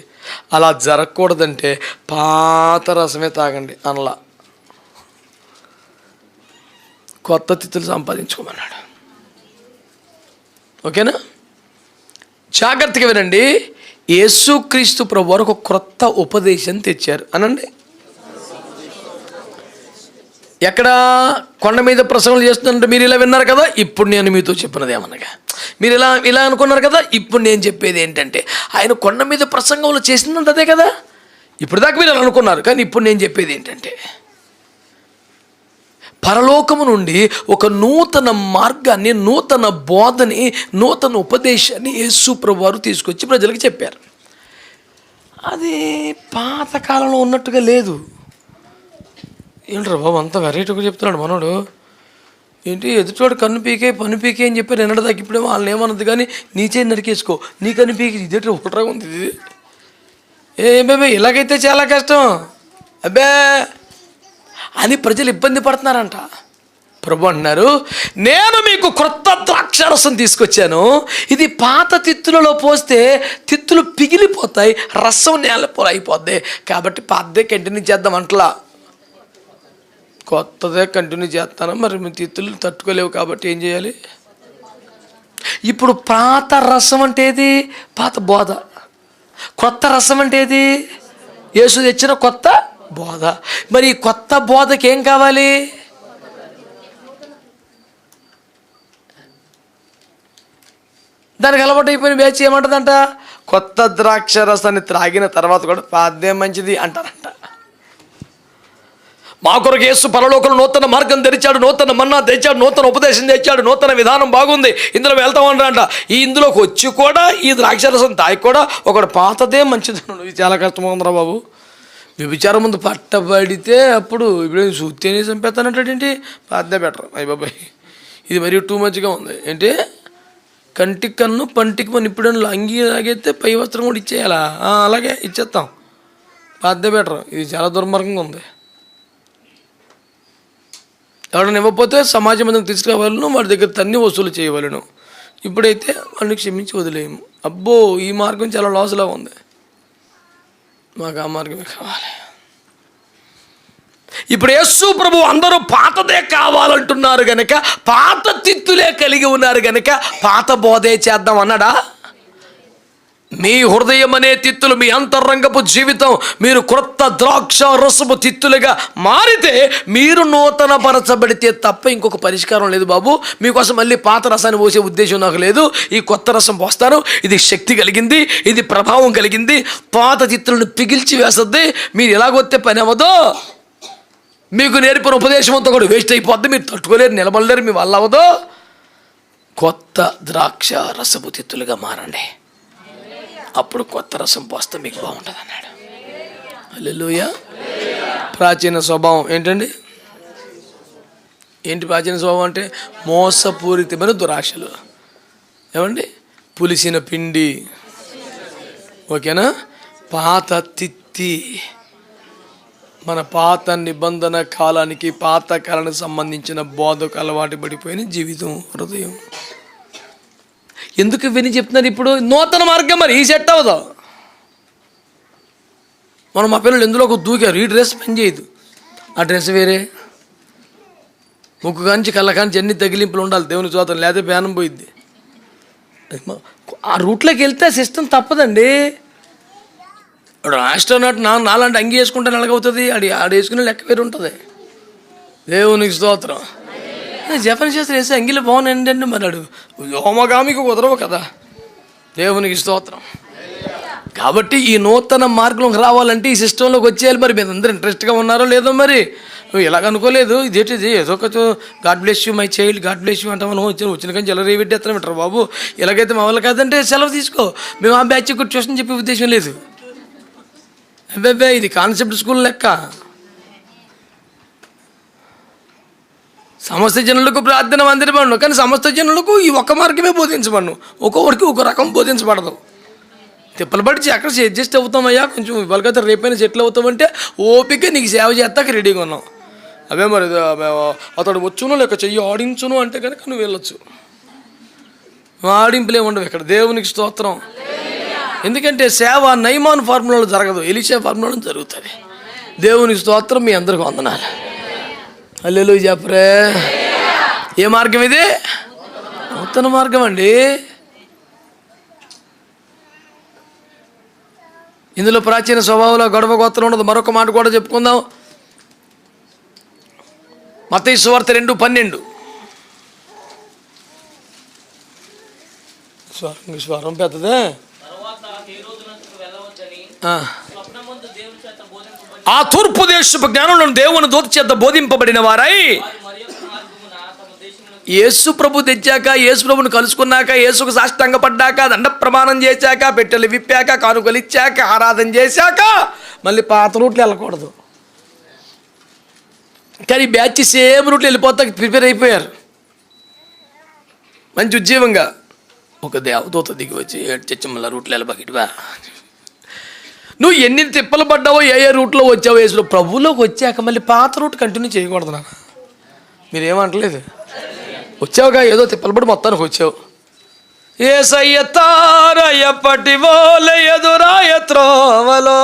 అలా జరగకూడదంటే పాత రసమే తాగండి అనలా, కొత్త తిత్తులు సంపాదించుకోమన్నాడు. ఓకేనా? జాగ్రత్తగా వినండి. యేసుక్రీస్తు ప్రభు వారు ఒక క్రొత్త ఉపదేశం తెచ్చారు అనండి. ఎక్కడ? కొండ మీద ప్రసంగం చేస్తున్నట్టు మీరు ఇలా విన్నారు కదా, ఇప్పుడు నేను మీతో చెప్పినది ఏమనగా, మీరు ఇలా అనుకున్నారు కదా, ఇప్పుడు నేను చెప్పేది ఏంటంటే, ఆయన కొండ మీద ప్రసంగంలో చేసిందంటే అదే కదా. ఇప్పుడు దాకా మీరు అలా అనుకున్నారు, కానీ ఇప్పుడు నేను చెప్పేది ఏంటంటే, పరలోకము నుండి ఒక నూతన మార్గాన్ని, నూతన బోధని, నూతన ఉపదేశాన్ని యేసు ప్రభు వారు తీసుకొచ్చి ప్రజలకు చెప్పారు. అది పాతకాలంలో ఉన్నట్టుగా లేదు. ఏంట్రా బాబు అంత వెరైటీగా చెప్తున్నాడు మనోడు. ఏంటి ఎదుటివాడు కన్ను పీకే పన్ను పీకే అని చెప్పారు ఎన్నడదాకా. ఇప్పుడేమో వాళ్ళని ఏమన్నది కానీ నీ చేయి నరికేసుకో, నీ కన్ను పీకి ఇదేంటి ఒకటిగా ఉంది ఇది. ఏమేమే ఇలాగైతే చాలా కష్టం అబ్బే అని ప్రజలు ఇబ్బంది పడుతున్నారంట. ప్రభు అంటున్నారు, నేను మీకు క్రొత్త ద్రాక్షారసం తీసుకొచ్చాను. ఇది పాత తిత్తులలో పోస్తే తిత్తులు పిగిలిపోతాయి, రసం నేలపోలు అయిపోద్ది. కాబట్టి పాతదే కంటిన్యూ చేద్దాం అంటలా, కొత్తదే కంటిన్యూ చేస్తాను. మరి మీ తిత్తులు తట్టుకోలేవు కాబట్టి ఏం చేయాలి? ఇప్పుడు పాత రసం అంటే ఏది? పాత బోధ. కొత్త రసం అంటే ఏది? యేసు తెచ్చిన కొత్త బోధ. మరి ఈ కొత్త బోధకి ఏం కావాలి? దానికి అలవాటు అయిపోయిన బ్యాచ్ ఏమంటుందంట, కొత్త ద్రాక్ష రసాన్ని త్రాగిన తర్వాత కూడా పాదే మంచిది అంటారంట. మా కొరకు యేసు పరలోకంలో నూతన మార్గం తెరిచాడు, నూతన మన్నా తెచ్చాడు, నూతన ఉపదేశం తెచ్చాడు, నూతన విధానం బాగుంది, ఇందులో వెళ్తామంటారంట. ఈ ఇందులోకి వచ్చి కూడా ఈ ద్రాక్షరసం తాగి కూడా ఒకడు పాతదే మంచిది. ఇది చాలా కష్టంగా ఉందిరా బాబు. వ్యభిచారం ముందు పట్టబడితే అప్పుడు ఇప్పుడు సూత్యని చంపేస్తానంటాడేంటి, పాతదే బెటర్. అయ్య బాబాయ్ ఇది మరీ టూ మచ్గా ఉంది. ఏంటి కంటికి కన్ను పంటికి పని ఇప్పుడు అంగీ లాగైతే పై వస్త్రం కూడా ఇచ్చేయాలా? అలాగే ఇచ్చేస్తాం, పాతదే బెటర్. ఇది చాలా దుర్మార్గంగా ఉంది. ఎవరైనా ఇవ్వకపోతే సమాజం మందికి తీసుకురావాలను, వాడి దగ్గర తన్ని వసూలు చేయవలను. ఇప్పుడైతే వాడిని క్షమించి వదిలేయము. అబ్బో ఈ మార్గం చాలా లాస్లా ఉంది, మాకు ఆ మార్గమే కావాలి. ఇప్పుడు యేసు ప్రభు అందరూ పాతదే కావాలంటున్నారు గనక, పాత తిత్తులే కలిగి ఉన్నారు గనక పాత బోధే చేద్దాం అన్నాడా? మీ హృదయం అనే తిత్తులు, మీ అంతరంగపు జీవితం, మీరు క్రొత్త ద్రాక్ష రసపు తిత్తులుగా మారితే మీరు నూతన పరచబడితే తప్ప ఇంకొక పరిష్కారం లేదు బాబు. మీకోసం మళ్ళీ పాత రసాన్ని పోసే ఉద్దేశం నాకు లేదు. ఈ కొత్త రసం పోస్తాను, ఇది శక్తి కలిగింది, ఇది ప్రభావం కలిగింది, పాత తిత్తులను పిగిల్చి వేస్తుంది. మీరు ఎలాగొస్తే పని అవ్వదో, మీకు నేర్పిన ఉపదేశం అంతా కూడా వేస్ట్ అయిపోద్ది, మీరు తట్టుకోలేరు, నిలబడలేరు, మీ వల్ల అవ్వదు. కొత్త ద్రాక్ష రసపు తిత్తులుగా మారండి, అప్పుడు కొత్త రసం పోస్తే మీకు బాగుంటుంది అన్నాడు. హల్లెలూయా. ప్రాచీన స్వభావం ఏంటండి? ఏంటి ప్రాచీన స్వభావం అంటే? మోసపూరితమైన దురాశలు. ఏమండి? పులిసిన పిండి, ఓకేనా? పాత తిత్తి, మన పాత నిబంధన కాలానికి, పాత కాలానికి సంబంధించిన బోధకు అలవాటు పడిపోయిన జీవితం, హృదయం. ఎందుకు విని చెప్తున్నారు? ఇప్పుడు నూతన మార్గం మరి ఈ సెట్ అవ్వదు. మనం మా పిల్లలు ఎందులో ఒక దూకారు, ఈ డ్రెస్ పని చేయదు, ఆ డ్రెస్ వేరే, ముక్కు కాంచి కళ్ళ కాంచి అన్ని తగిలింపులు ఉండాలి దేవుని స్తోత్రం, లేదా ప్యానం పోయిద్ది. ఆ రూట్లోకి వెళ్తే సిస్టమ్ తప్పదండి. ఇప్పుడు ఆస్ట్రోనాట్ నాలాంటి అంగి వేసుకుంటే ఎలాగవుతుంది? ఆడు వేసుకునే లెక్క వేరు ఉంటుంది. దేవునికి స్తోత్రం. జపన చేస్తారు వేస్తే అంగిలో బాగున్నాయండి అండి, మరి అడు హోమగామికి కుదరవు కదా. దేవునికి స్తోత్రం. కాబట్టి ఈ నూతన మార్గంలోకి రావాలంటే ఈ సిస్టంలోకి వచ్చేయాలి. మరి మీరు అందరూ ఇంట్రెస్ట్గా ఉన్నారో లేదో, మరి నువ్వు ఇలాగ అనుకోలేదు, ఇదేంటిది ఏదో ఒక God bless you my child, God bless you అంటాం. మనం వచ్చిన కానీ జల రేవిట్టేస్తాం వింటారు బాబు. ఇలాగైతే మా వాళ్ళు కాదంటే సెలవు తీసుకో, మేము ఆ బ్యాచ్ ట్యూషన్ చెప్పే ఉద్దేశం లేదు. అబ్బాయి ఇది కాన్సెప్ట్ స్కూల్ లెక్క. సమస్త జనులకు ప్రార్థన మందిరపడను, కానీ సమస్త జనులకు ఈ ఒక్క మార్గమే బోధించబడను. ఒక్కొక్కడికి ఒక రకం బోధించబడదు. తిప్పలు పడిచి ఎక్కడ అడ్జస్ట్ అవుతామయ్యా, కొంచెం ఇవాళకైతే రేపైనా సెటిల్ అవుతామంటే ఓపిక నీకు సేవ చేస్తాక రెడీగా ఉన్నాం. అవే మరి అతడు వచ్చును లేక చెయ్యి ఆడించును అంటే కనుక నువ్వు వెళ్ళొచ్చు. ఆడింపులే ఉండవు ఇక్కడ. దేవునికి స్తోత్రం. ఎందుకంటే సేవ నైమాన్ ఫార్ములాలో జరగదు, ఎలీషా ఫార్ములాలో జరుగుతుంది. దేవునికి స్తోత్రం. మీ అందరికి వందనాలు. హల్లెలూయా చెప్పరే. ఏ మార్గం ఇది? నూతన మార్గం అండి. ఇందులో ప్రాచీన స్వభావంలో గొడవ గోత్రం ఉండదు. మరొక మాట కూడా చెప్పుకుందాం. మత్తయి సువార్త 2:12. స్వరం పెద్దదే. ఆ తూర్పు దేశపు జ్ఞానంలో దేవుని దూత చేత బోధింపబడిన వారై యేసు ప్రభు తెచ్చాక, యేసు ప్రభుని కలుసుకున్నాక, యేసుకు సాష్టాంగ పడ్డాక, దండ ప్రమాణం చేశాక, పెట్టెలు విప్పాక, కానుకలు ఇచ్చాక, ఆరాధన చేశాక మళ్ళీ పాత రూట్లు వెళ్ళకూడదు. కానీ బ్యాచ్ సేమ్ రూట్లు వెళ్ళిపోతాక ప్రిపేర్ అయిపోయారు. మంచి ఉజ్జీవంగా ఒక దేవదూత దిగి వచ్చి చచ్చమ్మల రూట్లు వెళ్ళబగిటివా, నువ్వు ఎన్ని తిప్పలు పడ్డావో, ఏ రూట్లో వచ్చావో, యేసు ప్రభువులోకి వచ్చాక మళ్ళీ పాత రూట్ కంటిన్యూ చేయకూడదు. నాన్న మీరేమంటలేదు, వచ్చావుగా ఏదో తిప్పలబడి మొత్తానికి వచ్చావు. యేసయ్య తారయ్యప్పటి వోలె ఎదురాయ త్రోవలో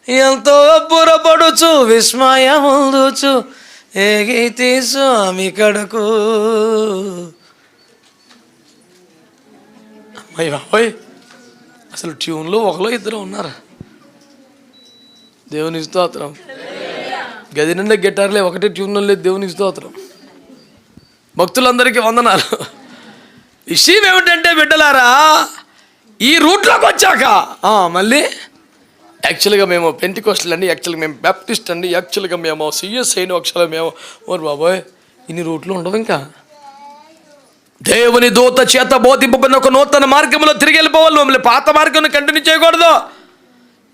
ఎంతో బురపడుచు విస్మయముందుచు ఏగైతే స్వామి కడకు. అమ్మాయి బాబోయ్, అసలు ట్యూన్లో ఒకలో ఇద్దరు ఉన్నారు. దేవునికి స్తోత్రం. గది నిండా గిటార్లే, ఒకటే ట్యూన్లో లేదు. దేవునికి స్తోత్రం. భక్తులందరికీ వందనాలు. విషయం ఏమిటంటే బిడ్డలారా, ఈ రూట్లోకి వచ్చాక మళ్ళీ యాక్చువల్గా మేము పెంటికోస్టల్ అండి, యాక్చువల్గా మేము బ్యాప్టిస్ట్ అండి, యాక్చువల్గా మేము సిఎస్ఐ యాక్చువల్గా మేము ఓరు బాబోయ్ ఇన్ని రూట్లు ఉండవు. ఇంకా దేవుని దూత చేత బోధింపబడిన ఒక నూతన మార్గంలో తిరిగి వెళ్ళిపోవాలి. మమ్మల్ని పాత మార్గం కంటిన్యూ చేయకూడదు.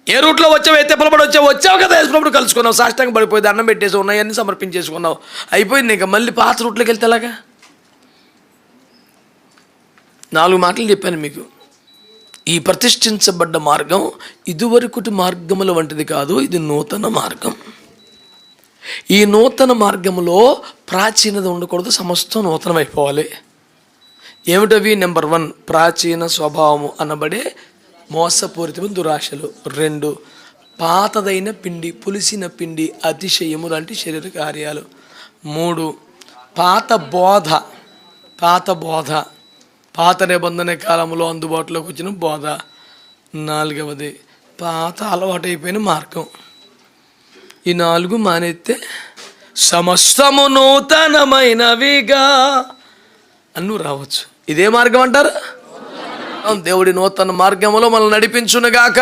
ఏ రూట్లో వచ్చావు, ఏ తెప్పలబడి వచ్చావు కదా, యేసుప్రభుని కలుసుకున్నావు, సాష్టాంగ పడిపోయింది, అన్నం పెట్టేసి ఉన్నాయన్నీ సమర్పించేసుకున్నావు, అయిపోయింది. ఇంకా మళ్ళీ పాత రూట్లోకి వెళ్తే ఎలాగా? 4 మాటలు చెప్పాను మీకు. ఈ ప్రతిష్ఠించబడ్డ మార్గం ఇదివరకుటి మార్గముల వంటిది కాదు, ఇది నూతన మార్గం. ఈ నూతన మార్గంలో ప్రాచీనత ఉండకూడదు, సమస్తం నూతనం అయిపోవాలి. ఏమిటవి? నెంబర్ 1 ప్రాచీన స్వభావము అనబడే మోసపూరితమైన దురాశలు. 2 పాతదైన పిండి, పులిసిన పిండి, అతిశయము లాంటి శరీర కార్యాలు. 3 పాత బోధ, పాత నిబంధన కాలంలో అందుబాటులోకి వచ్చిన బోధ. 4వది పాత అలవాటైపోయిన మార్గం. ఈ 4 మానేస్తే సమస్తము నూతనమైనవిగా అన్ను రావచ్చు. ఇదే మార్గం అంటారు. దేవుడి నూతన మార్గంలో మనల్ని నడిపించునుగాక.